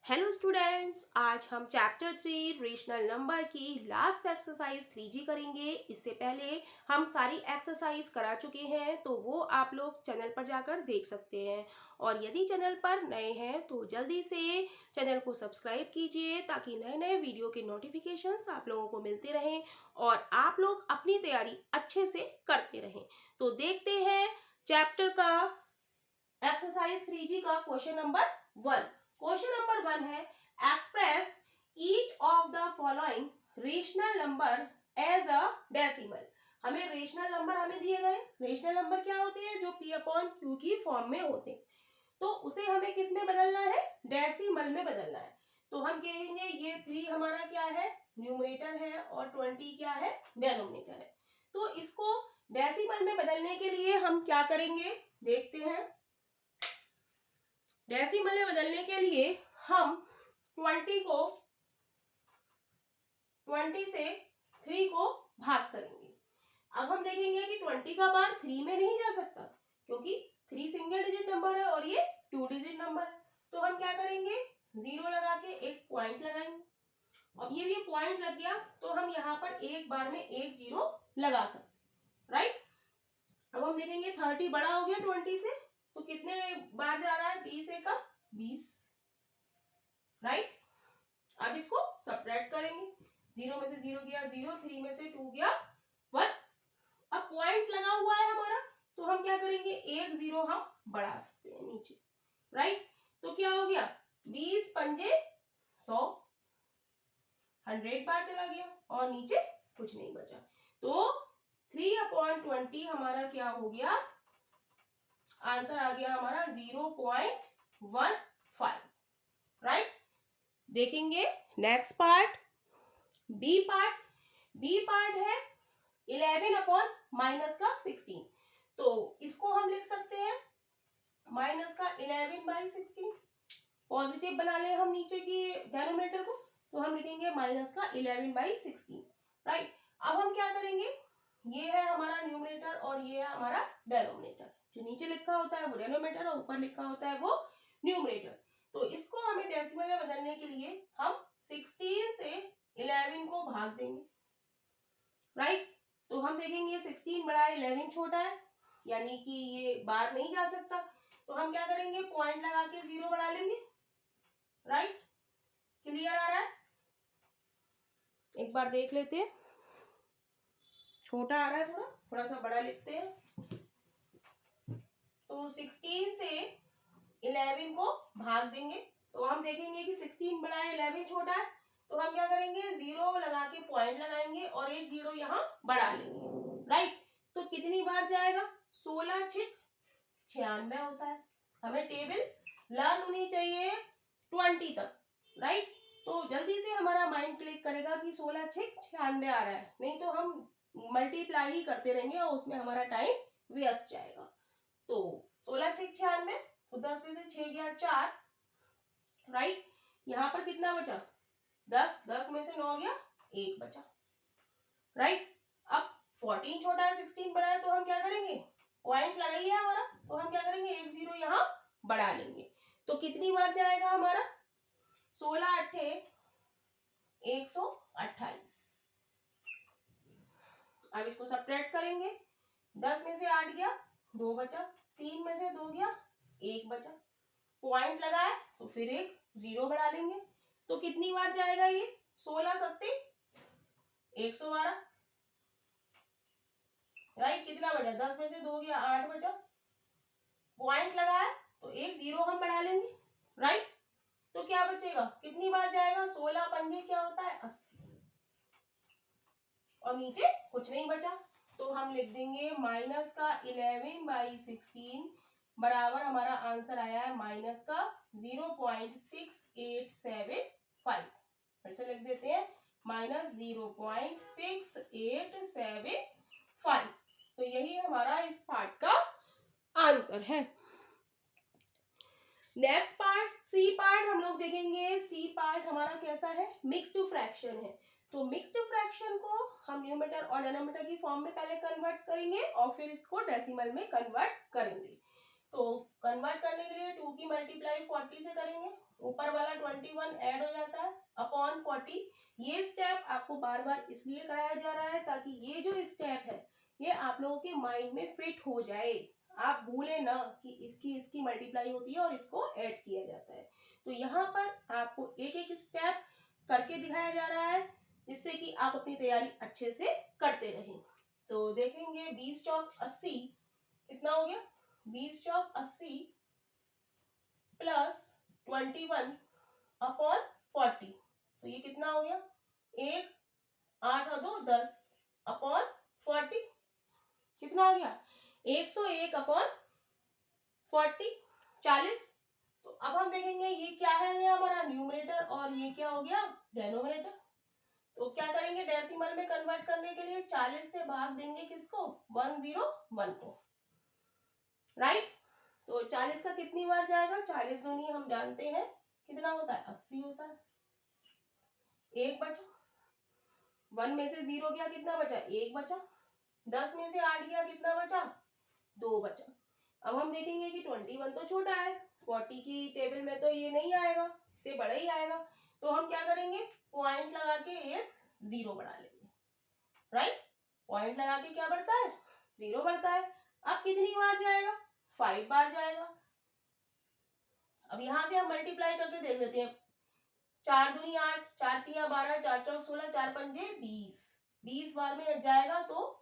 Hello students, आज हम chapter 3 rational number की लास्ट एक्सरसाइज 3G करेंगे। इससे पहले हम सारी एक्सरसाइज करा चुके हैं, तो वो आप लोग चैनल पर जाकर देख सकते हैं। और यदि चैनल पर नए हैं तो जल्दी से चैनल को सब्सक्राइब कीजिए ताकि नए नए वीडियो के नोटिफिकेशंस आप लोगों को मिलते रहें और आप लोग अपनी तैयारी अच्छे से करते रहें। तो देखते हैं चैप्टर का एक्सरसाइज 3G का क्वेश्चन नंबर 1। क्वेश्चन नंबर 1 है express each of the following rational number as a decimal. हमें रेशनल नंबर हमें दिए गए। रेशनल नंबर क्या होते हैं? जो p अपॉन q की फॉर्म में होते हैं। तो उसे हमें किस में बदलना है? डेसिमल में बदलना है। तो हम कहेंगे ये 3 हमारा क्या है? न्यूमरेटर है और 20 क्या है? डेनोमिनेटर है। तो इसको डेसिमल में बदलने के लिए हम क्या करेंगे देखते हैं। डेसिमल में बदलने के लिए हम 20 से 3 को भाग करेंगे। अब हम देखेंगे कि 20 का बार 3 में नहीं जा सकता क्योंकि 3 सिंगल डिजिट नंबर है और ये 2 डिजिट नंबर है। तो हम क्या करेंगे? 0 लगा के एक पॉइंट लगाएंगे। अब ये पॉइंट लग गया तो हम यहाँ पर एक बार में एक 0 लगा सकते, राइट। अब हम देखेंगे 30 बड़ा हो गया 20 से, तो कितने बार जा रहा है? 20 एकम 20, राइट। अब इसको सब्ट्रैक्ट करेंगे। 0 में से 0 गया 0, 3 में से 2 गया 1। अब पॉइंट लगा हुआ है हमारा, तो हम क्या करेंगे? एक 0 हम बढ़ा सकते हैं नीचे, राइट। तो क्या हो गया? 20 पंजे 100, 100 बार चला गया और नीचे कुछ नहीं बचा। तो 3/20 हमारा क्या हो गया? आंसर आ गया हमारा 0.15, राइट। देखेंगे next part, B part. B part है 11/-16। तो इसको हम लिख सकते हैं माइनस का 11/16। पॉजिटिव बना ले हम नीचे की डेनोमिनेटर को, तो हम लिखेंगे माइनस का 11/16, राइट। अब हम क्या करेंगे? ये है हमारा न्यूमरेटर और ये है हमारा डेनोमिनेटर। जो नीचे लिखा होता है वो डेनोमिनेटर और ऊपर लिखा होता है वो न्यूमरेटर। तो इसको हमें डेसिमल में बदलने के लिए हम 16 से 11 को भाग देंगे, राइट। तो हम देखेंगे 16 बड़ा है 11 छोटा है, यानी कि ये बाहर नहीं जा सकता। तो हम क्या करेंगे? पॉइंट लगा के 0 बढ़ा लेंगे, राइट। क्लियर आ रहा है? एक बार देख लेते हैं। छोटा आ रहा है, थोड़ा थोड़ा सा बड़ा लिखते हैं। तो 16 से 11 को भाग देंगे तो हम देखेंगे कि 16 बड़ा है 11 छोटा है। तो हम क्या करेंगे? 0 लगा के पॉइंट लगाएंगे और एक 0 यहाँ बढ़ा लेंगे, राइट। तो कितनी बार जाएगा? 16 छिक 96 होता है। हमें टेबल लर्न होनी चाहिए 20 तक, राइट। तो जल्दी से हमारा माइंड क्लिक करेगा कि 16 छिक 96 आ रहा है, नहीं तो हम मल्टीप्लाई ही करते रहेंगे और उसमें हमारा टाइम वेस्ट जाएगा। तो 16 छिक 96, तो 10 में से 6 गया 4, राइट। यहाँ पर कितना बचा? 10, 10 में से 9 गया 1 बचा, राइट। अब 14 छोटा है 16 बड़ा है, तो हम क्या करेंगे? पॉइंट लगाइए हमारा, तो हम क्या करेंगे? एक 0 यहाँ बढ़ा लेंगे। तो कितनी बार जाएगा हमारा? 16 अट्ठे 128। अब इसको सब्ट्रैक्ट करेंगे। 10 में से 8 गया 2 बचा, 3 में से 2 गया 1 बचा। पॉइंट लगा है तो फिर एक 0 बढ़ा लेंगे। तो कितनी बार जाएगा ये? 16 सत्ते 112, राइट। कितना बचा? 10 में से 2 गया 8 बचा। पॉइंट लगा है तो एक 0 हम बढ़ा लेंगे, राइट। तो क्या बचेगा? कितनी बार जाएगा? 16 पंजे क्या होता है? 80, और नीचे कुछ नहीं बचा। तो हम लिख देंगे माइनस का 11/16 बराबर हमारा आंसर आया है माइनस का 0.6875। फिर से लिख देते हैं माइनस 0.6875। तो यही हमारा इस पार्ट का आंसर है। नेक्स्ट पार्ट, सी पार्ट हम लोग देखेंगे। सी पार्ट हमारा कैसा है? मिक्स्ड फ्रैक्शन है। तो मिक्स्ड फ्रैक्शन को हम न्यूमरेटर और डिनोमिनेटर की फॉर्म में पहले कन्वर्ट करेंगे और फिर इसको डेसिमल में कन्वर्ट करेंगे। तो कन्वर्ट करने के लिए 2 की मल्टीप्लाई 40 से करेंगे, ऊपर वाला 21 ऐड हो जाता है अपॉन 40। ये स्टेप आपको बार बार इसलिए कराया जा रहा है ताकि ये जो स्टेप है ये आप लोगों के माइंड में फिट हो जाए, आप भूले ना कि इसकी इसकी मल्टीप्लाई होती है और इसको ऐड किया जाता है। तो यहाँ पर आपको एक एक स्टेप करके दिखाया जा रहा है जिससे कि आप अपनी तैयारी अच्छे से करते रहें। तो देखेंगे 20 चौक 80 कितना हो गया, 20 चौक 80 प्लस 21 अपॉन 40, तो ये कितना हो गया, 1 8 और 2 10 अपॉन 40 कितना आ गया, 101 अपॉन 40 40। तो अब हम देखेंगे ये क्या है, ये हमारा न्यूमरेटर और ये क्या हो गया डेनोमिनेटर। तो क्या करेंगे, डेसिमल में कन्वर्ट करने के लिए 40 से भाग देंगे किसको, 101 को, राइट। तो 40 का कितनी बार जाएगा, 40 दूनी हम जानते हैं कितना होता है 80 होता है, एक बचा, 1 में से 0 गया कितना बचा, 1 बचा, 10 में से 8 गया कितना बचा, 2 बचा। अब हम देखेंगे कि 21 तो छोटा है, 40 की टेबल में तो ये नहीं आएगा, इससे बड़ा ही आएगा। तो हम क्या करेंगे, पॉइंट लगा के एक 0 बढ़ा लेंगे, राइट। पॉइंट लगा के क्या बढ़ता है, 0 बढ़ता है। अब कितनी बार जाएगा, 5 बार जाएगा। अब यहां से हम मल्टीप्लाई करके देख लेते हैं, 4 दूनी 8, 4 तिया 12, 4 चौक 16, 4 पंजे 20, 20 बार में जाएगा तो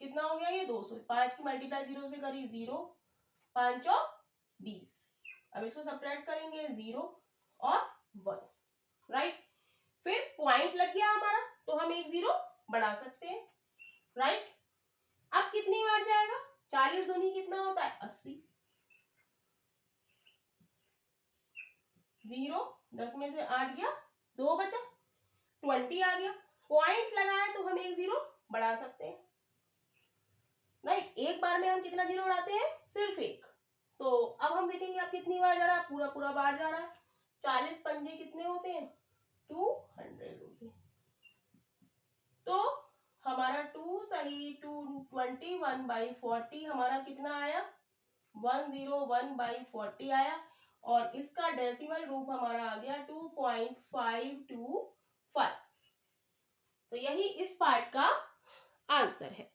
कितना हो गया, ये 200। 5 की मल्टीप्लाई 0 से करी 0, 5 चौक 20। अब इसको सब्ट्रैक्ट करेंगे 0 और 1, राइट। फिर पॉइंट लग गया हमारा तो हम एक 0 बढ़ा सकते हैं, राइट। अब कितनी बार जाएगा, 40 दूनी कितना होता है 80, 0 10 में से 8 गया, 2 बचा, 20 आ गया। पॉइंट लगाए तो हम एक 0 बढ़ा सकते हैं, राइट। एक बार में हम कितना 0 बढ़ाते हैं, सिर्फ एक। तो अब हम देखेंगे अब कितनी बार जा रहा है, पूरा पूरा बार जा रहा है। 40 पंजे कितने होते हैं, 200 होते हैं। तो हमारा 2 सही 221/40 हमारा कितना आया, 101/40 आया। और इसका डेसिमल रूप हमारा आ गया 2.525। तो यही इस पार्ट का आंसर है।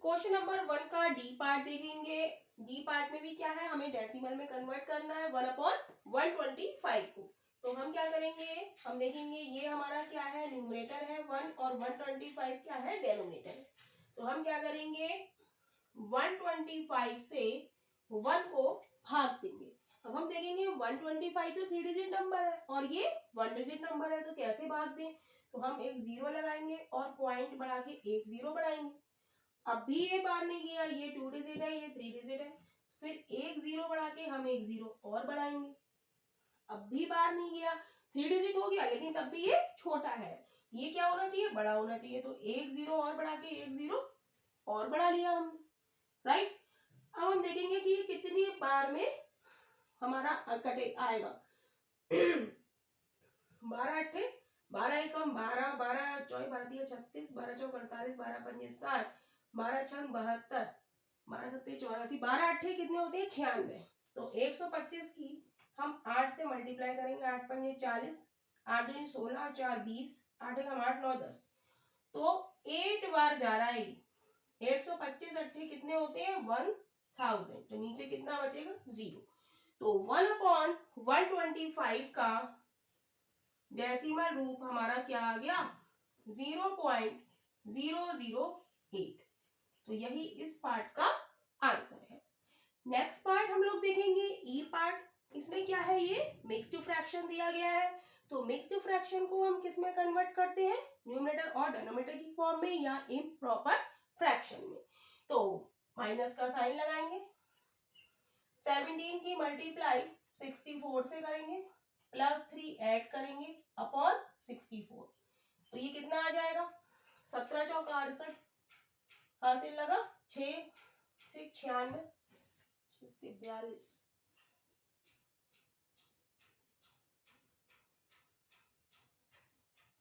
क्वेश्चन नंबर 1 का डी पार्ट देखेंगे। डी पार्ट में भी क्या है, हमें डेसिमल में कन्वर्ट करना है 1/125 को। तो हम क्या करेंगे, हम देखेंगे ये हमारा क्या है, न्यूमरेटर है 1 और 125 क्या है, डेनोमिनेटर है। तो हम क्या करेंगे, 125 से 1 को भाग देंगे। अब हम देखेंगे 125 तो 3 डिजिट नंबर है और ये 1 डिजिट नंबर है, तो कैसे भाग दें। तो हम एक 0 लगाएंगे और पॉइंट बढ़ा के एक 0 बढ़ाएंगे। अब भी ये बार नहीं गया, ये 2 डिजिट है, ये 3 डिजिट है, फिर एक 0 बढ़ा के हम एक 0 और बढ़ाएंगे। अब भी बार नहीं गया, 3 डिजिट हो गया लेकिन तब भी ये छोटा है, ये क्या होना चाहिए, बड़ा होना चाहिए। तो एक 0 और बढ़ा के एक 0 और बढ़ा लिया हमने, राइट। अब हम देखेंगे कि ये कितनी बार में हमारा कटे आएगा। 12 अट्ठे 12 एकम 12, 12 चौक 12 36, 12 चौक 48, 12 पंजे 60, 12 छंग 72, 12 सत्ते 84, 12 अट्ठे कितने होते हैं 96। तो 125 की हम 8 से मल्टीप्लाई करेंगे, 8 पंजे 40, 8 दूनी 16, 4 20, 8 एकम 8 9 10। तो 8 बार जा रहा है। 125 अट्ठे कितने होते हैं 1000, तो नीचे कितना बचेगा 0। तो 1/125 का डेसिमल रूप हमारा क्या आ गया 0.008। तो यही इस पार्ट का आंसर है। नेक्स्ट पार्ट हम लोग देखेंगे ई पार्ट। इसमें क्या है, ये मिक्स्ड फ्रैक्शन दिया गया है। तो मिक्स्ड फ्रैक्शन को हम किस में कन्वर्ट करते हैं, न्यूमरेटर और डिनोमिनेटर की फॉर्म में या इम्प्रॉपर फ्रैक्शन में। तो माइनस का साइन लगाएंगे, 17 की मल्टीप्लाई 64 से करेंगे, प्लस 3 ऐड करेंगे अपॉन 64। तो ये कितना आ जाएगा, 17 चौक 68, हासिल लगा 6 से 96, 42।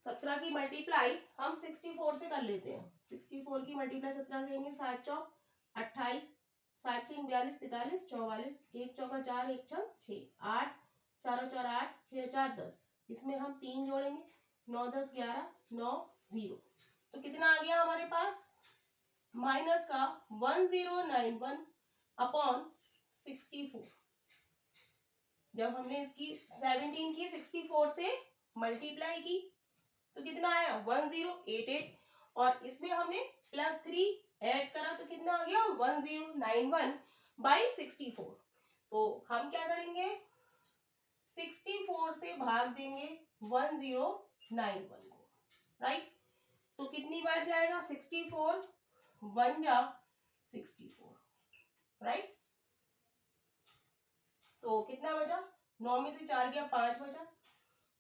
17 की मल्टीप्लाई हम 64 से कर लेते हैं। 64 की मल्टीप्लाई 17 से करेंगे, 7 चौक 28, 7 6 42 43 44, 1 चौका 4 1 6 6, 8 4 4 8 6 4 10, इसमें हम 3 जोड़ेंगे, 9 10 11 9 0, तो कितना आ गया हमारे पास माइनस का 1091 अपॉन 64। जब हमने इसकी 17 की 64 से मल्टीप्लाई की तो कितना आया 1088, और इसमें हमने +3 ऐड करा तो कितना आ गया 1091/64। तो हम क्या करेंगे 64 से भाग देंगे 1091 को, राइट। तो कितनी बार जाएगा 64 1 जा 64, राइट। तो कितना बचा 9 में से 4 गया 5 बचा,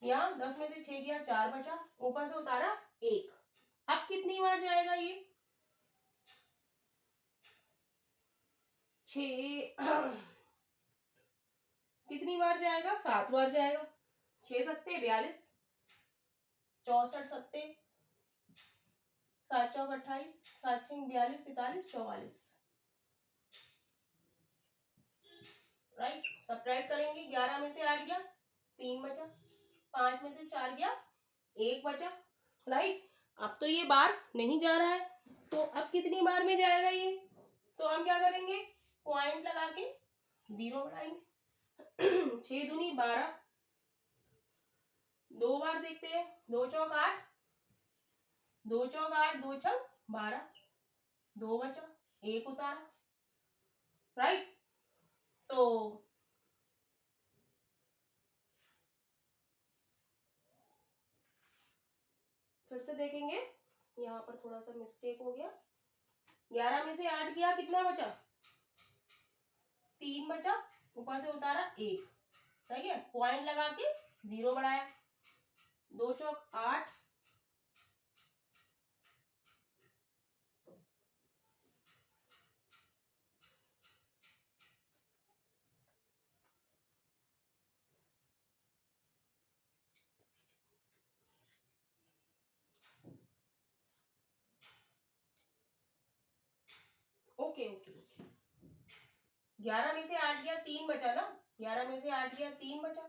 यहाँ 10 में से 6 गया 4 बचा, ऊपर से उतारा 1। अब कितनी बार जाएगा ये 6 कितनी बार जाएगा 7 बार जाएगा, 6 सत्ते 42, 64 सत्ते 7 चौक 28, 7 6 42 43 44, राइट। सब्ट्रैक्ट करेंगे 11 में से 8 गया 3 बचा, 5 में से 4 गया 1 बचा, राइट। अब तो ये बार नहीं जा रहा है, तो अब कितनी बार में जाएगा ये, तो हम क्या करेंगे पॉइंट लगा के 0 बढ़ाएंगे 6 दूनी 12, 2 बार देखते हैं, 2 चौक 8 2 चौक 8 2 छक 12, 2 बचा 1 उतारा, राइट। तो फिर से देखेंगे, यहाँ पर थोड़ा सा मिस्टेक हो गया, 11 में से 8 गया कितना बचा 3 बचा, ऊपर से उतारा 1, ठीक है, पॉइंट लगा के 0 बढ़ाया, 2 चौक 8 ओके ओके ओके, 11 में से 8 गया 3 बचा ना, 11 में से 8 गया 3 बचा,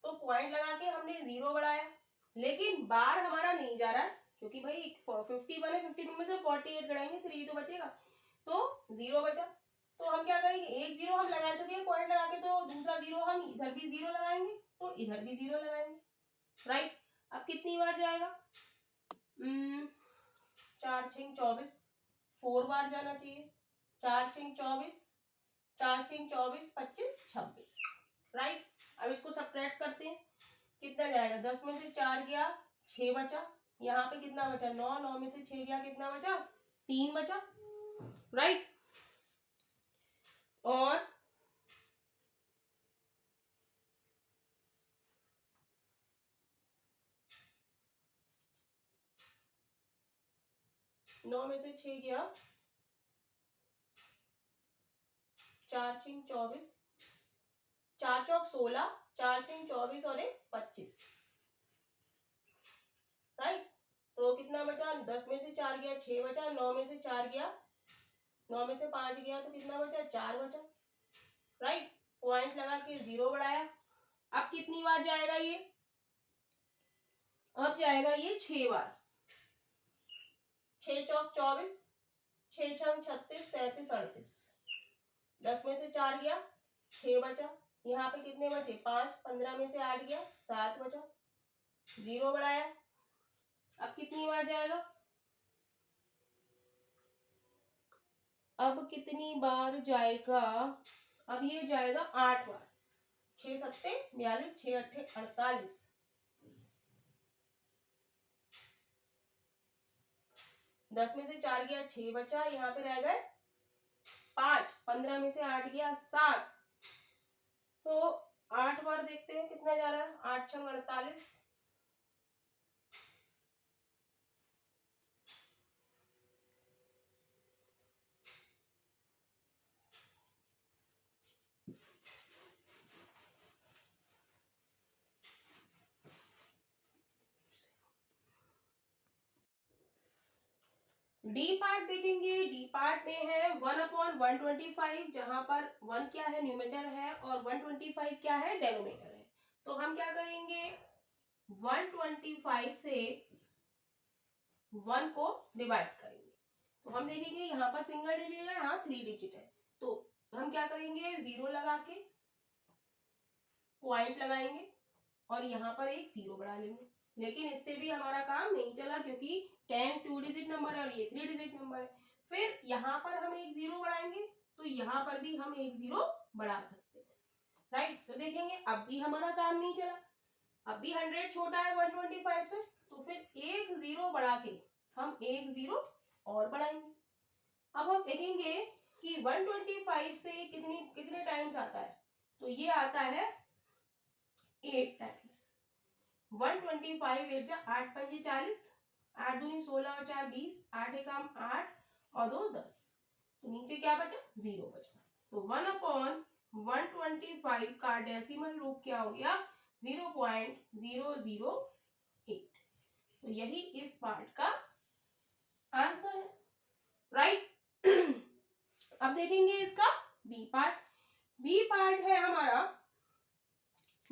तो पॉइंट लगा के हमने 0 बढ़ाया, लेकिन बार हमारा नहीं जा रहा है क्योंकि भाई 51 है, 51 में से 48 घटाएंगे 3 तो बचेगा, तो 0 बचा। तो हम क्या करेंगे, एक 0 हम लगा चुके हैं पॉइंट लगा के, तो दूसरा 0 हम इधर भी 0 लगाएंगे, तो इधर भी 0 लगाएंगे, राइट। अब कितनी बार जाएगा 4 6 24, 4 बार जाना चाहिए, 4 6 24, 4 6 24 25 26, राइट। अब इसको सब्ट्रैक्ट करते हैं, कितना जाएगा 10 में से 4 गया 6 बचा, यहाँ पे कितना बचा 9, 9 में से 6 गया कितना बचा 3 बचा, राइट। और 9 में से 6 गया 4 6 24, 4 चौक 16, 4 6 24 और 1 25, राइट। तो कितना बचा 10 में से 4 गया 6 बचा, 9 में से 4 गया 9 में से 5 गया तो कितना बचा 4 बचा, राइट। पॉइंट लगा के 0 बढ़ाया। अब कितनी बार जाएगा ये, अब जाएगा ये 6 बार, 6 चौक 24, 6 छंग 36 37 38, 10 में से 4 गया 6 बचा, यहाँ पे कितने बचे 5, 15 में से 8 गया 7 बचा, 0 बढ़ाया। अब कितनी बार जाएगा, अब कितनी बार जाएगा, अब ये जाएगा 8 बार, 6 सत्ते 42, 6 अट्ठे 48, 10 में से 4 गया 6 बचा, यहाँ पे रह गए 5, 15 में से 8 गया 7, तो 8 बार देखते हैं कितना जा रहा है, 8 छंग 48, डी पार्ट देखेंगे, डी पार्ट में है 1/125, जहां पर 1 क्या है, न्यूमरेटर है, और 125 क्या है, डेनोमिनेटर है। तो हम क्या करेंगे, 125 से 1 को डिवाइड करेंगे। तो हम देखेंगे यहाँ पर सिंगल डिजिट है, यहाँ 3 डिजिट है, तो हम क्या करेंगे, 0 लगा के पॉइंट लगाएंगे और यहाँ पर एक 0 बढ़ा लेंगे। लेकिन इससे भी हमारा काम नहीं चला, क्योंकि 10 2 डिजिट नंबर है और ये 3 डिजिट नंबर है। फिर यहाँ पर हम एक 0 बढ़ाएंगे, तो यहाँ पर भी हम एक 0 बढ़ा सकते हैं, राइट। तो देखेंगे अब भी हमारा काम नहीं चला, अब भी 100 छोटा है 125 से, तो फिर एक 0 बढ़ा के हम एक 0 और बढ़ाएंगे। अब हम देखेंगे कि 125 से कितने टाइम्स आता है, तो ये आता है 8 टाइम्स। 125 8 जा 8 5 40, 8 दूनी 16 और 4 20, 8 एकम 8 और 2 10, तो नीचे क्या बचा, 0 बचा। तो 1/125 का डेसिमल रूप क्या हो गया, 0.008। तो यही इस पार्ट का आंसर है, राइट। अब देखेंगे इसका बी पार्ट। बी पार्ट है हमारा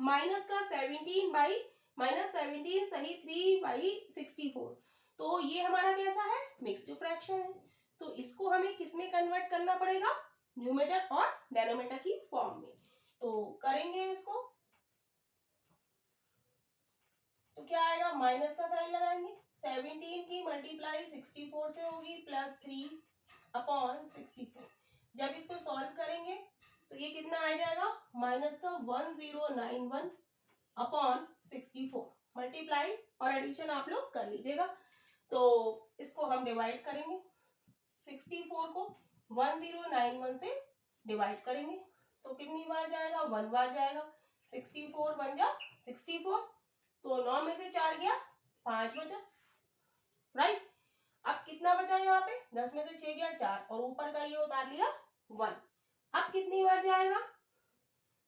माइनस का 17 सही 3/64। तो ये हमारा कैसा है, मिक्स्ड फ्रैक्शन है। तो इसको हमें किसमें कन्वर्ट करना पड़ेगा, न्यूमरेटर और डेनोमिनेटर की फॉर्म में। तो करेंगे इसको, तो क्या आएगा, माइनस का साइन लगाएंगे, 17 की मल्टीप्लाई 64 से होगी प्लस 3/64। जब इसको सॉल्व करेंगे तो ये कितना आ जाएगा, माइनस का 1091/64। मल्टीप्लाई और एडिशन आप लोग कर लीजिएगा। तो इसको हम डिवाइड करेंगे, 64 को 1091 से डिवाइड करेंगे तो कितनी बार जाएगा, 1 बार जाएगा। 64 बन जा 64, तो 9 में से 4 गया 5 बचा, राइट। अब कितना बचा यहाँ पे, 10 में से 6 गया 4 और ऊपर का ये उतार लिया 1। अब कितनी बार जाएगा,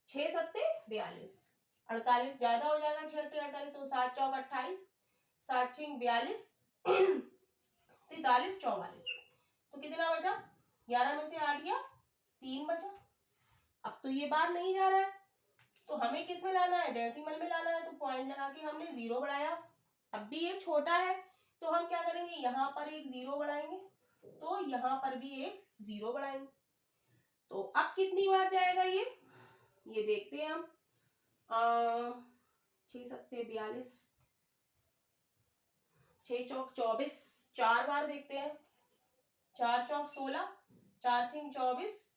6 सत्ते 42, 48 ज्यादा हो जाएगा, 6 48, तो 7 चौक 28, 7 6 42, 43 44, तो कितना बचा, 11 में से 8 गया 3 बचा। अब तो ये बार नहीं जा रहा है, तो हमें किस में लाना है, डेसिमल में लाना है। तो पॉइंट लगा के हमने 0 बढ़ाया, अब भी ये छोटा है, तो हम क्या करेंगे, यहाँ पर एक 0 बढ़ाएंगे, तो यहाँ पर भी एक 0 बढ़ाएंगे। तो अब कितनी बार जाएगा ये देखते हैं हम। 6 सत्ते 42, 6 चौक 24, 4 बार देखते हैं, 4 चौक 16, 4 6 24,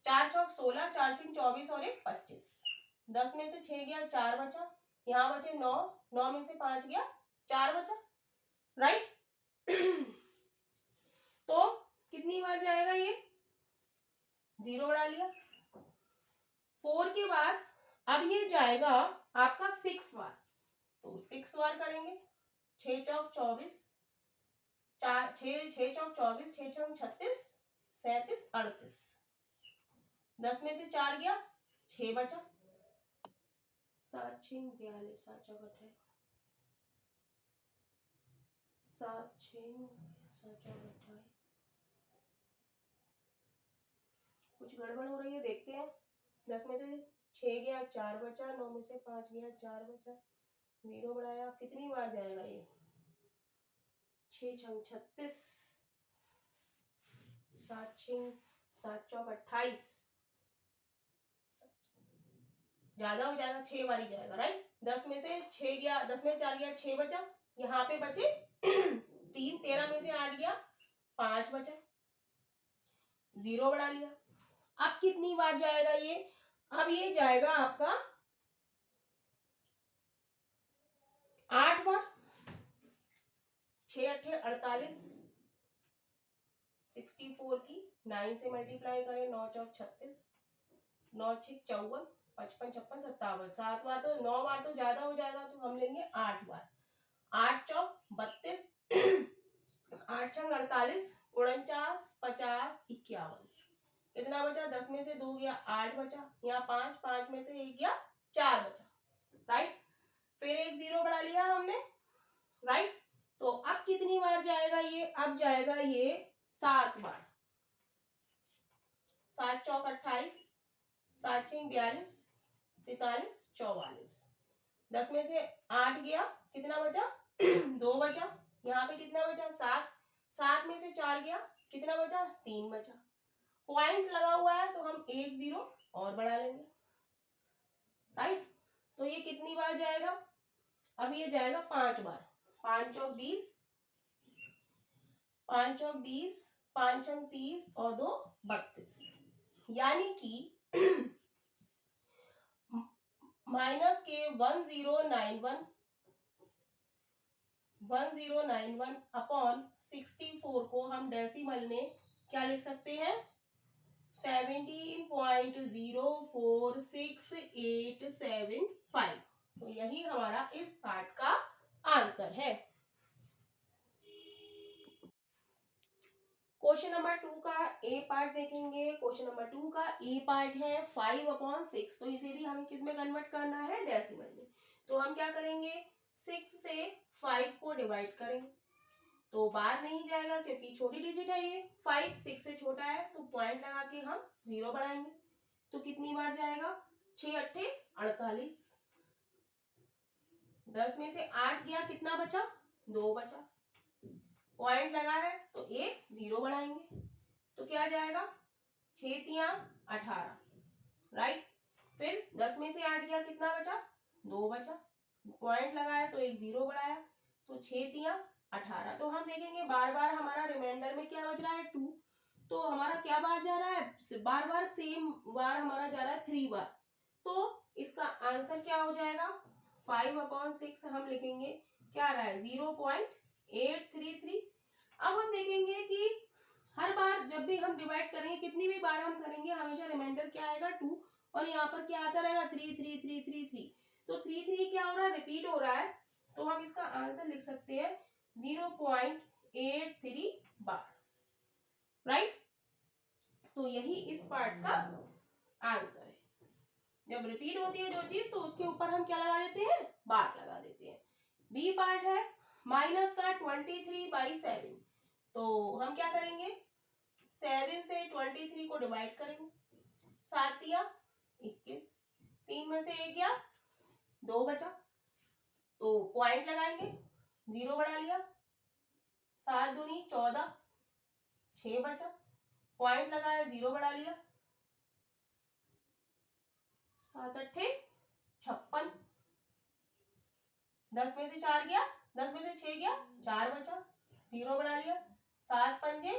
4 चौक 16, 4 6 24 और 1 25। 10 में से 6 गया 4 बचा, यहाँ बचे 9, 9 में से 5 गया 4 बचा, राइट। तो कितनी बार जाएगा ये, 0 बढ़ा लिया। 4 के बाद अब ये जाएगा आपका 6 बार, तो 6 बार करेंगे, 6 चौक 24, 6 चौक 24, 6 छंग 36, 37 38। 10 में से 4 गया 6 बचा, 7 6 42, 7 चौक 28, 7 6 7 चौक 28। कुछ गड़बड़ हो रही है, देखते हैं। 10 में से 6 गया 4 बचा, 9 में से 5 गया 4 बचा, 0 बढ़ाया, कितनी बार जाएगा ये, 6 छंग 36, 7 6 7 चौक 28, ज्यादा हो जाएगा, 6 बार ही जाएगा, राइट। 10 में से 6 गया, 10 में 4 गया 6 बचा, यहाँ पे बचे 3, 13 में से 8 गया 5 बचा, 0 बढ़ा लिया। अब कितनी बार जाएगा ये, अब ये जाएगा आपका 8 बार। 6 8 48, 64 की 9 से मल्टीप्लाई करें, 9 चौक 36, 9 6 54, 55 56 57, 7 बार तो 9 बार तो ज्यादा हो जाएगा, तो हम लेंगे 8 बार। 8 चौक 32, 8 छंग 48, 49 50 51, कितना बचा, 10 में से 2 गया 8 बचा, यहाँ 5, 5 में से 1 गया 4 बचा, राइट। फिर एक 0 बढ़ा लिया हमने, राइट। तो अब कितनी बार जाएगा ये, अब जाएगा ये 7 बार। 7 चौक 28, 7 छः 42, 43, 44। 10 में से 8 गया, कितना बचा 2 बचा। यहाँ पे कितना बचा 7, 7 में से 4 गया, कितना बचा 3 बचा। पॉइंट लगा हुआ है तो हम 1 0 और बढ़ा लेंगे, राइट। तो ये कितनी बार जाएगा, अब ये जाएगा 5 बार। 5 चौक 20, 5 चौक 20, 5 छंग 30 और 2 32। यानी कि माइनस के 1091 अपॉन 64 को हम डेसिमल में क्या लिख सकते हैं, 17.046875। तो यही हमारा इस पार्ट का आंसर है। क्वेश्चन नंबर 2 का ए पार्ट देखेंगे। क्वेश्चन नंबर 2 का ए पार्ट है 5/6। तो इसे भी हमें किस में कन्वर्ट करना है, डेसिमल में। तो हम क्या करेंगे, 6 से 5 को डिवाइड करेंगे तो बाहर नहीं जाएगा क्योंकि छोटी डिजिट है ये। 5 6 से छोटा है तो पॉइंट लगा के हम 0 बढ़ाएंगे तो कितनी बार जाएगा, 6 8 48। 10 में से 8 गया, कितना बचा 2 बचा। पॉइंट लगा है तो एक 0 बढ़ाएंगे तो क्या जाएगा, 6 तियां 18, राइट। फिर 10 में से 8 गया, कितना बचा 2 बचा। पॉइंट लगाया तो एक 0 बढ़ाया तो 6 तियां 18। तो हम देखेंगे बार बार हमारा रिमाइंडर में क्या बच रहा है 2। तो हमारा क्या बार जा रहा है, बार बार सेम बार हमारा जा रहा है 3 बार। तो इसका आंसर क्या हो जाएगा, 5/6 हम लिखेंगे क्या आ रहा है 0.833। अब हम देखेंगे कि हर बार जब भी हम डिवाइड करेंगे, कितनी भी बार हम करेंगे, हमेशा रिमाइंडर क्या आएगा 2 और यहाँ पर क्या आता रहेगा 3 3 3 3 3। तो 3 3 क्या हो रहा है, रिपीट हो रहा है। तो हम इसका आंसर लिख सकते हैं 0.83 बार, राइट। तो यही इस पार्ट का आंसर है। जब रिपीट होती है जो चीज तो उसके ऊपर हम क्या लगा देते हैं, बार लगा देते हैं। बी पार्ट है माइनस का 23/7। तो हम क्या करेंगे, 7 से 23 को डिवाइड करेंगे। 7 तिया 21, 3 में से 1 गया, 2 बचा तो पॉइंट लगाएंगे, 0 बढ़ा लिया। 7 दूनी 14, 6 बचा। पॉइंट लगाया, 0 बढ़ा लिया। 7 8 56। 10 में से 4 गया, 10 में से 6 गया, 4 बचा, 0 बढ़ा लिया। 7 पंजे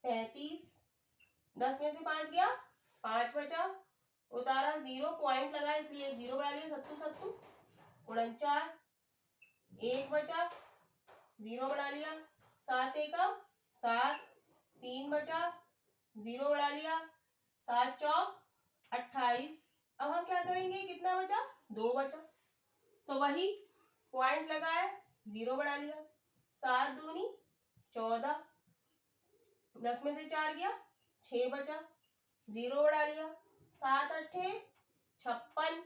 35। 10 में से 5 गया, 5 बचा, उतारा 0, पॉइंट लगा इसलिए 0 बढ़ा लिया। 7 7 49, 1 बचा, 0 बढ़ा लिया। 7 1 7, 3 बचा, 0 बढ़ा लिया। 7 चौक 28। अब हम क्या करेंगे, कितना बचा 2 बचा तो वही पॉइंट लगाया, 0 बढ़ा लिया। 7 दूनी 14, 10 में से 4 गया, 6 बचा, 0 बढ़ा लिया। 7 8 56,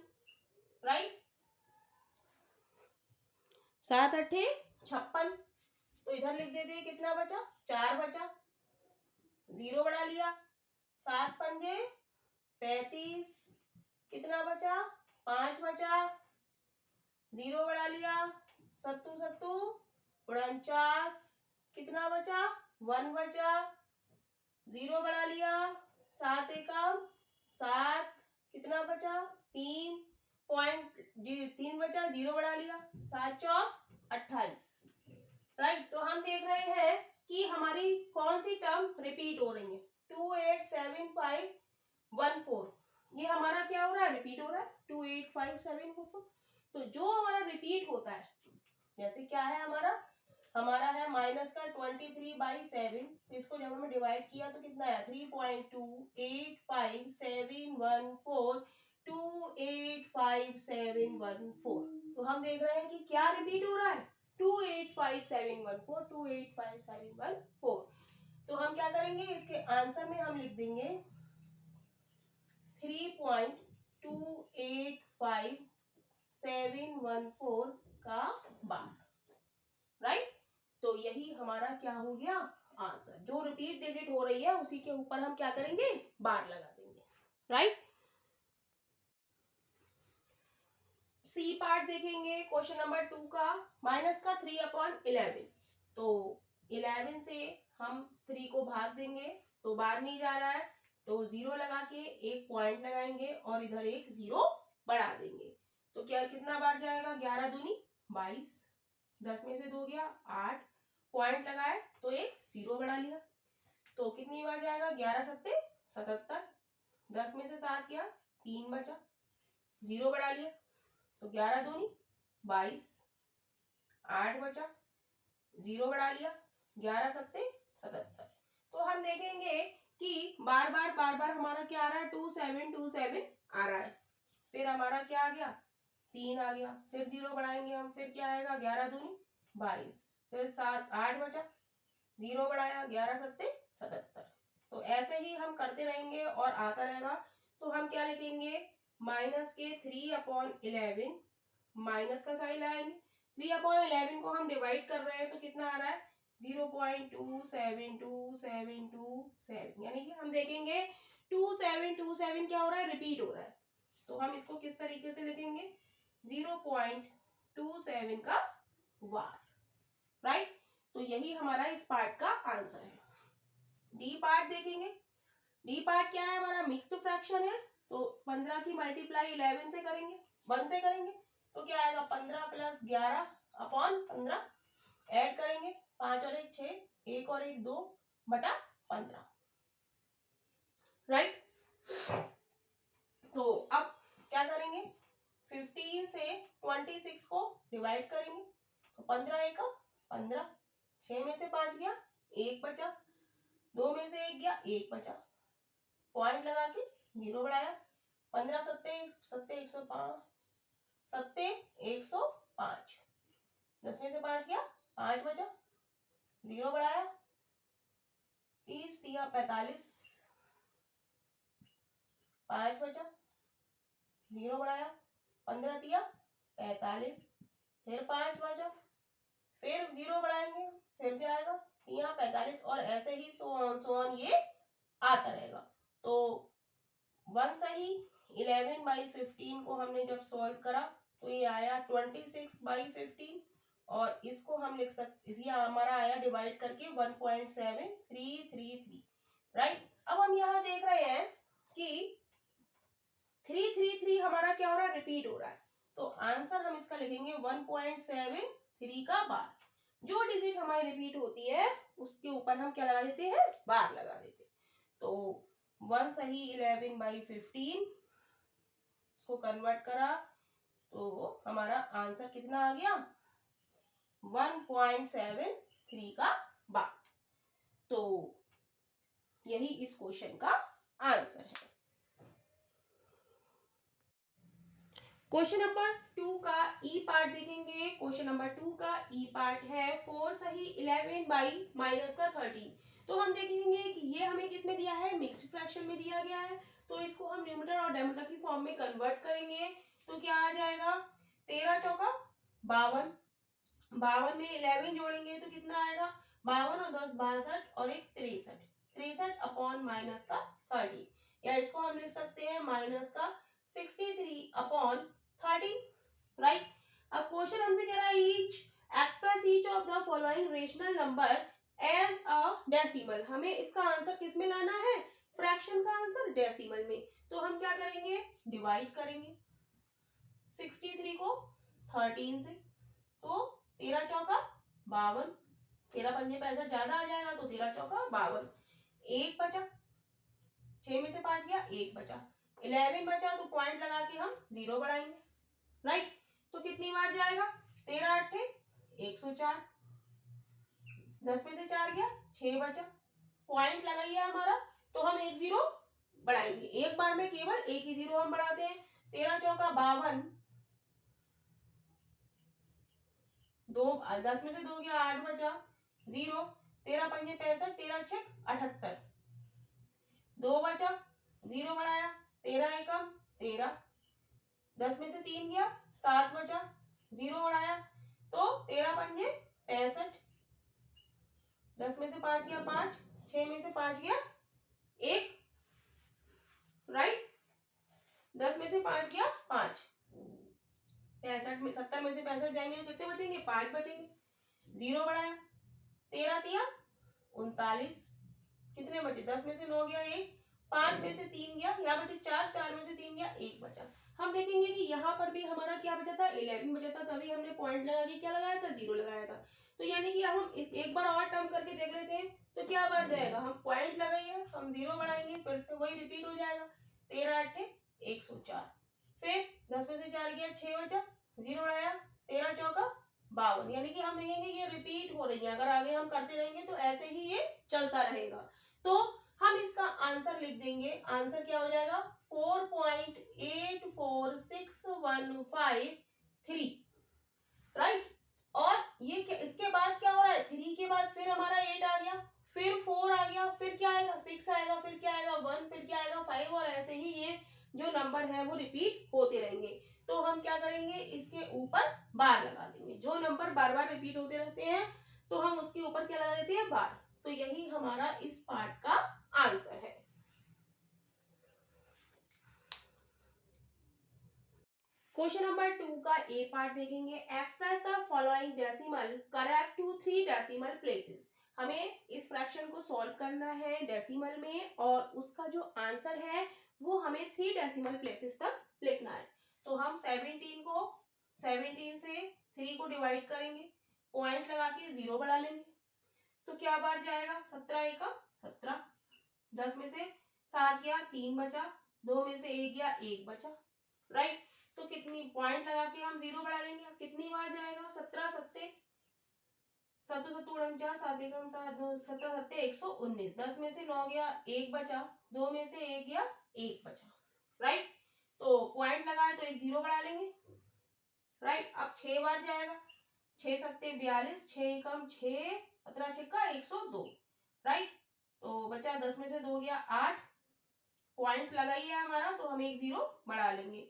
राइट। 7 8 56। तो इधर लिख देते हैं कितना बचा, 4 बचा, 0 बढ़ा लिया। 7 पंजे 35, कितना बचा 5 बचा, 0 बढ़ा लिया। 7 7 49, कितना बचा 1 बचा, 0 बढ़ा लिया। 7 1 7, कितना बचा 3, पॉइंट 3 बचा, 0 बढ़ा लिया। 7 चौक 28, राइट। तो हम देख रहे हैं कि हमारी कौन सी टर्म रिपीट हो रही है, 287514। ये हमारा क्या हो रहा है, रिपीट हो रहा है 285744। तो जो हमारा रिपीट होता है, जैसे क्या है हमारा है माइनस का 23/7। तो इसको जब हमें डिवाइड किया तो कितना आया 3.285714, 285714। तो हम देख रहे हैं कि क्या रिपीट हो रहा है 285714, 285714। तो हम क्या करेंगे, इसके आंसर में हम लिख देंगे 3.285714 का बार, राइट। तो यही हमारा क्या हो गया आंसर। जो रिपीट डिजिट हो रही है उसी के ऊपर हम क्या करेंगे, बार लगा देंगे, राइट। सी पार्ट देखेंगे क्वेश्चन नंबर 2 का, माइनस का 3/11। तो 11 से हम 3 को भाग देंगे तो बाहर नहीं जा रहा है, तो 0 लगा के एक पॉइंट लगाएंगे और इधर एक 0 बढ़ा देंगे। तो क्या कितना बार जाएगा, 11 दूनी 22, 10 में से 2 गया 8, पॉइंट लगाए तो एक 0 बढ़ा लिया। तो कितनी बार जाएगा, 11 सत्ते 77, 10 में से 7 गया 3 बचा, 0 बढ़ा लिया। तो 11 दूनी 22, 8 बचा, 0 बढ़ा लिया, 11 सत्ते 77। तो हम देखेंगे कि बार बार हमारा क्या आ रहा है, 2727 आ रहा है। फिर हमारा क्या आ गया, 3 आ गया, फिर 0 बढ़ाएंगे हम, फिर क्या आएगा, 11 दूनी 22, फिर 7 8 बचा, 0 बढ़ाया, 11 सत्ते 77। तो ऐसे ही हम करते रहेंगे और आता रहेगा। तो हम क्या लिखेंगे, माइनस के 3/11, माइनस का साइन लाएंगे, 3/11 को हम डिवाइड कर रहे हैं तो कितना आ रहा है, 0.27227, यानी कि हम देखेंगे 2727 क्या हो रहा है, रिपीट हो रहा है। तो हम इसको किस तरीके से लिखेंगे, 0.27 का वार, राइट। तो यही हमारा इस पार्ट का आंसर है। डी पार्ट देखेंगे, डी पार्ट क्या है, हमारा मिक्स्ड फ्रैक्शन है। तो 15 की मल्टीप्लाई 11 से करेंगे, 1 से करेंगे, तो क्या आएगा, 15 + 11/15, ऐड करेंगे 5 और 1 6, 1 और 1 2 बटा 15, राइट। तो अब क्या करेंगे, 15 से 26 को डिवाइड करेंगे, तो 15 1 15, 6 में से 5 गया 1 बचा, 2 में से 1 गया 1 बचा, पॉइंट लगा के 0 बढ़ाया, 15 सत्ते 105, सत्ते 105, 10 में से 5 गया 5 बचा, 0 बढ़ाया, 30 तिया 45, 5 बचा, 0 बढ़ाया, 15 तिया 45, फिर 5 बचा, फिर 0 बढ़ाएंगे, फिर जाएगा तिया 45, और ऐसे ही सो ऑन ये आता रहेगा। तो 1 सही 11/15 को हमने जब सॉल्व करा तो ये आया 26/15, और इसको हम लिख सकते, ये हमारा आया डिवाइड करके 1.7333, राइट। अब हम यहाँ देख रहे हैं कि 333 हमारा क्या हो रहा है, रिपीट हो रहा है। तो आंसर हम इसका लिखेंगे 1.73 का बार। जो डिजिट हमारी रिपीट होती है उसके ऊपर हम क्या लगा देते हैं, बार लगा देते हैं। तो 1 सही 11/15 को कन्वर्ट करा तो हमारा आंसर कितना आ गया, 1.73 का बार। तो यही इस क्वेश्चन का आंसर है। क्वेश्चन नंबर 2 का ई पार्ट देखेंगे। क्वेश्चन नंबर 2 का ई पार्ट है 4 सही 11/-13। तो हम देखेंगे कि ये हमें किस में दिया है, मिक्स्ड फ्रैक्शन में दिया गया है। तो इसको हम न्यूमरेटर और डिनोमिनेटर की फॉर्म में कन्वर्ट करेंगे तो क्या आ जाएगा, 13 चौका 52, 52 में 11 जोड़ेंगे तो कितना आएगा, 52 और 10 62 और एक 63, 63/-30, या इसको हम लिख सकते हैं माइनस का 63/30, राइट। अब क्वेश्चन हमसे कह रहा है express each of the following rational number as a decimal. हमें इसका आंसर किस में लाना है, फ्रैक्शन का आंसर डेसिमल में। तो हम क्या करेंगे, डिवाइड करेंगे 63 को 13 से, तो 13 चौका 52, 13 पंजे 65 ज्यादा आ जाएगा तो 13 चौका 52, 1 बचा, 6 में से 5 गया 1 बचा, 11 बचा तो पॉइंट लगा के हम 0 बढ़ाएंगे, राइट। तो कितनी बार जाएगा, 13 8 104, 10 में से 4 गया 6 बचा, पॉइंट लगाइए हमारा, तो हम 1 0 बढ़ाएंगे, एक बार में केवल एक ही 0 हम बढ़ाते हैं। 13 चौका 52, 10 में से 2 गया 8 बचा, 0, 13 पंजे 65, 13 छक 78, 2 बचा, 0 बढ़ाया, 13 एकम 13, 10 में से 3 गया 7 बचा, 0 बढ़ाया, तो 13 पंजे 65, 10 में से 5 गया 5, 6 में से 5 गया 1, राइट। 10 में से 5 गया 5, 65 में 70 में से 65 जाएंगे तो कितने बचेंगे? 5 बचेंगे। 0 बढ़ाया, 13 तिया 39, कितने बचे? 10 में से 9 गया 1, 5 में से 3 गया, यहाँ बचे 4, 4 में से 3 गया 1 बचा। हम देखेंगे कि यहाँ पर भी हमारा क्या बचा था? 11 बचा था, तभी हमने पॉइंट लगा के क्या लगाया था? 0 लगाया था। तो यानी कि हम एक बार और टर्म करके देख लेते हैं तो क्या बढ़ जाएगा? हम पॉइंट लगाइए, हम 0 बढ़ाएंगे, फिर से वही रिपीट हो जाएगा। 13 8 104, फिर 10 में से 4 गया 6 बचा, 0 बढ़ाया, 13 चौका 52, यानी कि हम देखेंगे ये रिपीट हो रही है। अगर आगे हम करते रहेंगे तो ऐसे ही ये चलता रहेगा। तो हम इसका आंसर लिख देंगे। आंसर क्या हो जाएगा? 4.846153, राइट। और ये इसके बाद क्या हो रहा है? 3 के बाद फिर हमारा 8 आ गया, फिर 4 आ गया, फिर क्या आएगा? 6 आएगा, फिर क्या आएगा? 1, फिर क्या आएगा? 5, और ऐसे ही ये जो नंबर है वो रिपीट होते रहेंगे। तो हम क्या करेंगे? इसके ऊपर बार लगा देंगे। जो नंबर बार बार रिपीट होते रहते हैं तो हम उसके ऊपर क्या लगा देते हैं? बार। तो यही हमारा इस पार्ट का आंसर है। क्वेश्चन नंबर 2 का ए पार्ट देखेंगे। Express the following decimal correct to 3 decimal places. हमें इस फ्रैक्शन को सॉल्व करना है डेसिमल में, और उसका जो आंसर है वो हमें 3 डेसिमल प्लेसेस तक लिखना है। तो हम 17 से 3 को डिवाइड करेंगे, पॉइंट लगा के 0 बढ़ा लेंगे, तो क्या बार जाएगा? 17 एकम 17, 10 में से 7 गया 3 बचा, 2 में से 1 गया 1 बचा, राइट। तो कितनी पॉइंट लगा के हम 0 बढ़ा लेंगे, कितनी बार जाएगा? 17 सत्ते 7 7 एकम 7 17 सत्ते 119, 10 में से 9 गया 1 बचा, 2 में से 1 गया 1 बचा, राइट। तो पॉइंट लगाए तो एक 0 बढ़ा लेंगे, राइट। अब 6 बार जाएगा, 6 सत्ते 42, 6 एकम 6, 17 छक्का 102, राइट। तो बचा 10 में से 2 गया 8, पॉइंट लगाइए हमारा, तो हम एक 0 बढ़ा लेंगे,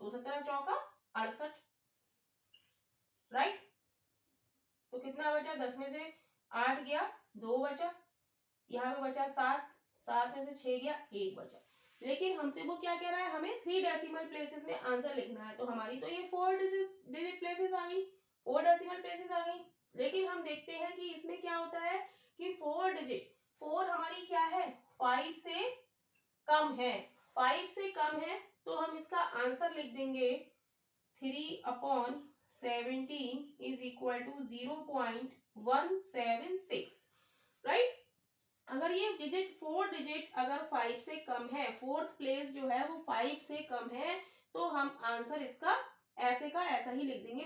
तो 17 चौका 68, राइट। तो कितना बचा? 10 में से 8 गया 2 बचा, यहाँ पे बचा 7, 7 में से 6 गया 1 बचा। लेकिन हमसे वो क्या कह रहा है? हमें 3 डेसिमल प्लेसेस में आंसर लिखना है। तो हमारी तो ये 4 डिजिट प्लेसेस आ गई, 4 डेसिमल प्लेसेस आ गई। लेकिन हम देखते हैं कि इसमें क्या होता है कि 4 डिजिट, 4 हमारी क्या है? 5 से कम है, 5 से कम है, तो हम इसका आंसर लिख देंगे 3/17 इज इक्वल टू 0.176, राइट। अगर ये डिजिट 4 डिजिट अगर 5 से कम है, फोर्थ प्लेस जो है वो 5 से कम है, तो हम आंसर इसका ऐसे का ऐसा ही लिख देंगे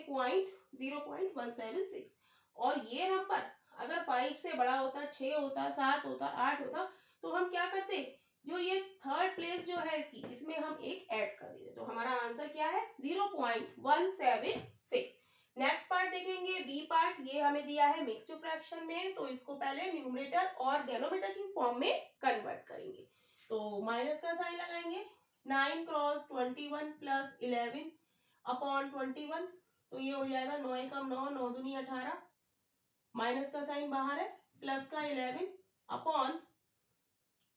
0.176। और ये नंबर अगर 5 से बड़ा होता, 6 होता, 7 होता, 8 होता, तो हम क्या करते? जो ये थर्ड प्लेस जो है इसकी, इसमें हम एक ऐड कर देते। तो हमारा आंसर क्या है? 0.176। नेक्स्ट पार्ट देखेंगे, बी पार्ट। ये हमें दिया है मिक्स्ड फ्रैक्शन में, तो इसको पहले न्यूमरेटर और डेनोमिनेटर की फॉर्म में कन्वर्ट करेंगे। तो माइनस का साइन लगाएंगे, 9 क्रॉस 21 प्लस 11 अपॉन 21, तो ये हो जाएगा 9 एकम 9, 9 दूनी 18, माइनस का साइन बाहर है, प्लस का 11 अपॉन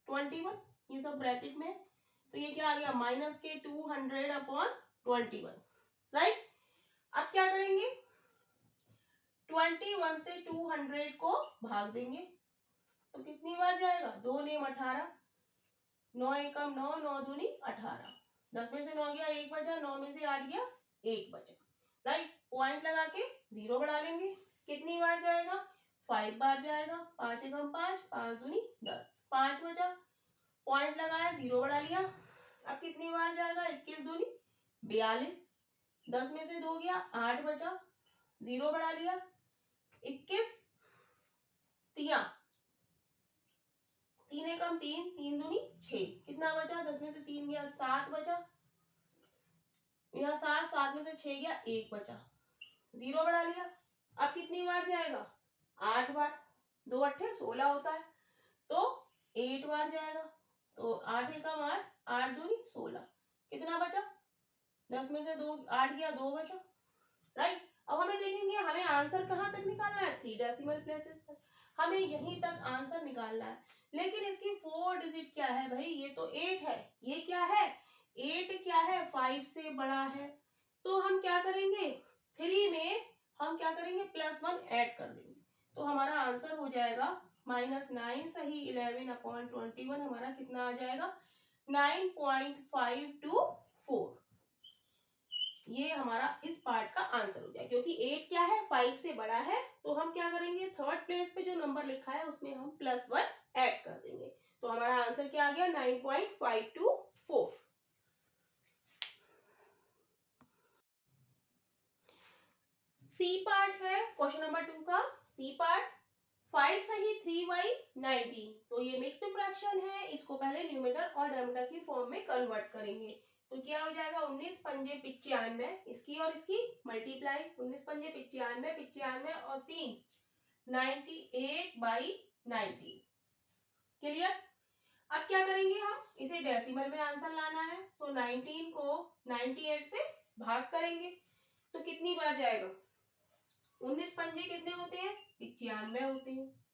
21, ये सब ब्रैकेट में, तो ये क्या आ गया? माइनस के 200 अपॉन 21, राइट। अब क्या करेंगे? 21 से 200 को भाग देंगे, तो कितनी बार जाएगा? 2 नेम 18, 9 एकम 9, 9 दूनी 18, 10 में से 9 गया 1 बचा, 9 में से 8 गया 1 बचा, राइट। पॉइंट लगा के 0 बढ़ा लेंगे, कितनी बार जाएगा? 5 बार जाएगा, 5 एकम 5, 5 दूनी 10, 5 बचा, पॉइंट लगाया 0 बढ़ा लिया। अब कितनी बार जाएगा? 21 दूनी 42, 10 में से 2 गया 8 बचा, 0 बढ़ा लिया, 21 तिया 3 एकम 3, 3 दूनी 6, कितना बचा? 10 में से 3 गया 7 बचा, यहाँ 7, 7 में से 6 गया 1 बचा, 0 बढ़ा लिया। अब कितनी बार जाएगा? 8 बार, 2 अट्ठे 16 होता है, तो 8 बार जाएगा, तो 8 एकम 8, 8 दूनी 16, कितना बचा? 10 में से 2 8 गया 2 बचा, राइट। अब हमें देखेंगे हमें आंसर कहाँ तक निकालना है? 3 डेसिमल प्लेसेस तक। हमें यहीं तक आंसर निकालना है। लेकिन इसकी 4 डिजिट क्या है भाई, ये तो 8 है, ये क्या है 8 क्या है 5 से बड़ा है। तो हम क्या करेंगे 3 में हम क्या करेंगे +1 ऐड कर देंगे, तो हमारा आंसर हो जाएगा -9 सही 11/21 हमारा कितना आ जाएगा 9.524। ये हमारा इस पार्ट का आंसर हो जाएगा, क्योंकि 8 क्या है 5 से बड़ा है, तो हम क्या करेंगे थर्ड प्लेस पे जो नंबर लिखा है उसमें हम +1 ऐड कर देंगे, तो हमारा आंसर क्या आ गया 9.524। सी पार्ट है क्वेश्चन नंबर 2 का। सी पार्ट 5 सही 3/19, तो ये मिक्स्ड फ्रैक्शन है, इसको पहले न्यूमरेटर और डिनोमिनेटर की फॉर्म में कन्वर्ट करेंगे, तो क्या हो जाएगा 19 पंजे 95, इसकी और इसकी मल्टीप्लाई 19 पंजे 95, 95 और 3 98/90। क्लियर। अब क्या करेंगे हम इसे डेसिमल में आंसर लाना है, तो 19 को 98 से भाग करेंगे, तो कितनी बार जाएगा 19 पंजे कितने होते हैं 95 होते हैं,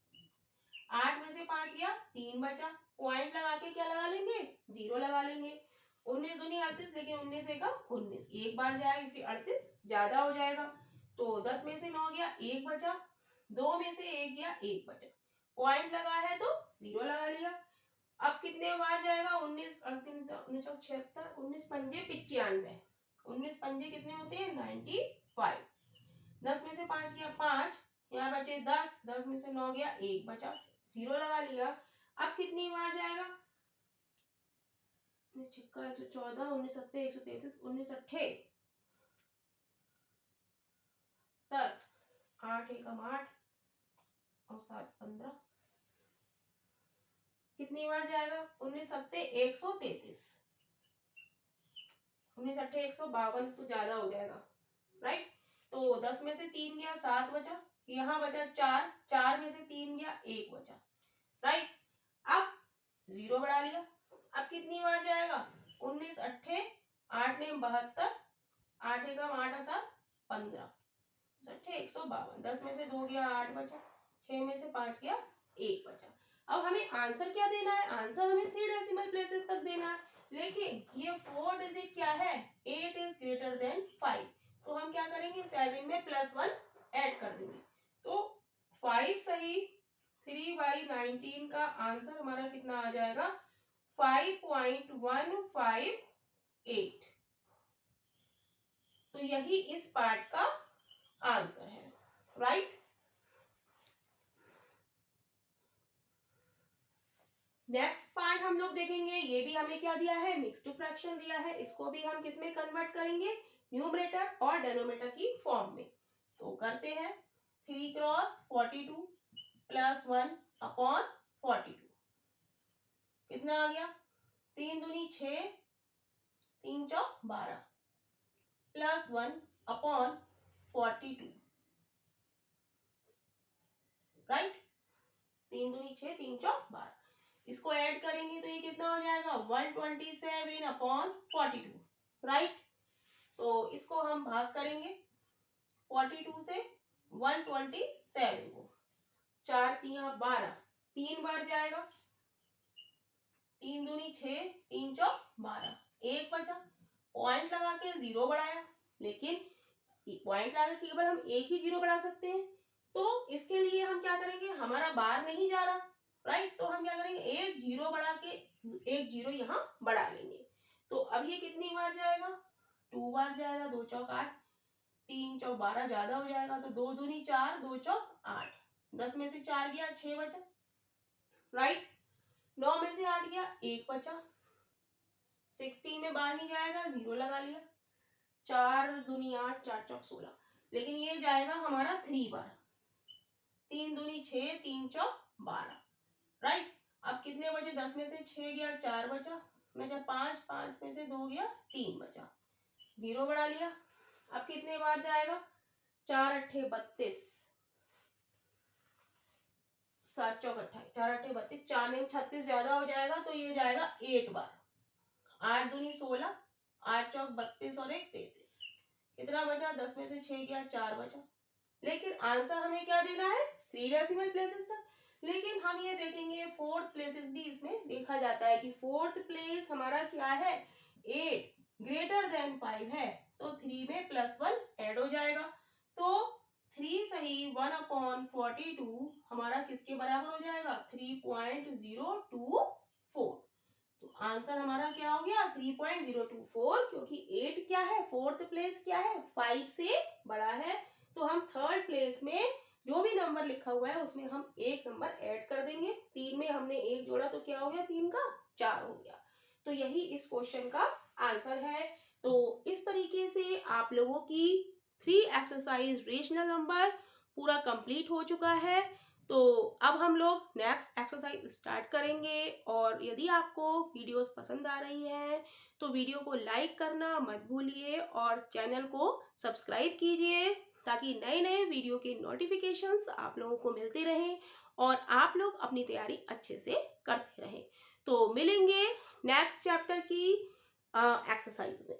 8 में से 5 गया 3 बचा, पॉइंट लगा के क्या लगा लेंगे 0 लगा लेंगे। 19 दूनी 38, लेकिन 19 से कम 19 एक बार जाएगा क्योंकि 38 ज्यादा हो जाएगा, तो 10 में से 9 गया 1 बचा, 2 में से 1 गया 1 बचा, पॉइंट लगा है तो 0 लगा लिया। अब कितने बार जाएगा 19 19 76 19 पंजे 95, 19 पंजे कितने होते हैं 95, 10 में से 5 गया 5, यहाँ बचे 10, 10 में से 9 गया 1 बचा, 0 लगा लिया। अब कितनी बार जाएगा 19 छिक्का 114, 19 सत्ते 133, 19 अट्ठे 8 एकम 8 और 7 15, कितनी बार जाएगा 19 सत्ते 133, 19 अट्ठे 152, तो ज्यादा हो जाएगा राइट। तो 10 में से 3 गया 7 बचा, यहाँ बचा 4, 4 में से 3 गया 1 बचा राइट। अब 0 बढ़ा लिया। अब कितनी बार जाएगा 19 अट्ठे 8 ने 72, 8 एकम 8 और 7 15, 152, 10 में से 2 गया 8 बचा, 6 में से 5 गया 1 बचा। अब हमें आंसर क्या देना है, आंसर हमें 3 डेसिमल प्लेसेस तक देना है, लेकिन ये 4 डिजिट क्या है 8 इज ग्रेटर देन 5, तो हम क्या करेंगे 7 में +1 ऐड कर देंगे, तो 5 सही 3/19 का आंसर हमारा कितना आ जाएगा 5.158। तो यही इस पार्ट का आंसर है राइट। नेक्स्ट पार्ट हम लोग देखेंगे, ये भी हमें क्या दिया है मिक्स्ड फ्रैक्शन दिया है, इसको भी हम किस में कन्वर्ट करेंगे न्यूमरेटर और डिनोमिनेटर की फॉर्म में। तो करते हैं 3 क्रॉस 42 +1 अपॉन 42, कितना आ गया 3 दूनी 6 3 चौक 12 +1 अपॉन 42 राइट, 3 दूनी 6 3 चौक 12, इसको ऐड करेंगे तो ये कितना हो जाएगा 127 अपॉन 42 राइट। तो इसको हम भाग करेंगे 42 से 127 को, 4 3 12, 3 बार जाएगा, 3 दूनी 6 3 चौक 12, 1 बचा, पॉइंट लगा के 0 बढ़ाया, लेकिन पॉइंट लगा के केवल हम एक ही 0 बढ़ा सकते हैं, तो इसके लिए हम क्या करेंगे हमारा बार नहीं जा रहा राइट, तो हम क्या करेंगे एक 0 बढ़ा के एक 0 यहाँ बढ़ा लेंगे। तो अब ये कितनी बार जाएगा 2 बार जाएगा, 2 चौक 8 3 चौक 12 ज्यादा हो जाएगा, तो 2 दूनी 4 2 चौक 8, 10 में से 4 गया 6 बचा राइट, 9 में से 8 गया 1 बचा, 16 में बाहर नहीं जाएगा 0 लगा लिया, 4 दूनी 8 4 चौक 16, लेकिन ये जाएगा हमारा 3 बार, 3 दूनी 6 3 चौक 12 राइट। अब कितने बचे 10 में से 6 गया 4 बचा, बचा 5, 5 में से 2 गया 3 बचा, 0 बढ़ा लिया। अब कितने बार जाएगा 4 अट्ठे 32, 7 चौक 28, 4 अट्ठे 32, 4 में 36 ज्यादा हो जाएगा, तो ये जाएगा 8 बार, 8 दूनी 16, 8 चौक 32 और 1 33, कितना बचा 10 में से 6 गया 4 बचा, लेकिन आंसर हमें क्या देना है 3 डेसिमल प्लेसेस तक, लेकिन हम ये देखेंगे फोर्थ प्लेसेस भी इसमें देखा जाता है कि फोर्थ प्लेस हमारा क्या है, 8 ग्रेटर देन 5 है, तो 3 में +1 ऐड हो जाएगा, तो 3 सही 1/42 हमारा किसके बराबर हो जाएगा, 3.024। तो आंसर हमारा क्या हो गया, 3.024, क्योंकि 8 क्या है, फोर्थ प्लेस क्या है, 5 से बड़ा है, तो हम थर्ड प्लेस में जो भी नंबर लिखा हुआ है उसमें हम एक नंबर ऐड कर देंगे। 3 में हमने 1 जोड़ा तो क्या हो गया, 3 का 4 हो गया। तो यही इस क्वेश्चन का आंसर है। तो इस तरीके से आप लोगों की 3 एक्सरसाइज रेशनल नंबर पूरा कंप्लीट हो चुका है। तो अब हम लोग नेक्स्ट एक्सरसाइज स्टार्ट करेंगे, और यदि आपको वीडियोस पसंद आ रही हैं तो वीडियो को लाइक करना मत भूलिए और चैनल को सब्सक्राइब कीजिए, ताकि नए नए वीडियो के नोटिफिकेशंस आप लोगों को मिलते रहें और आप लोग अपनी तैयारी अच्छे से करते रहें। तो मिलेंगे नेक्स्ट चैप्टर की एक्सरसाइज में।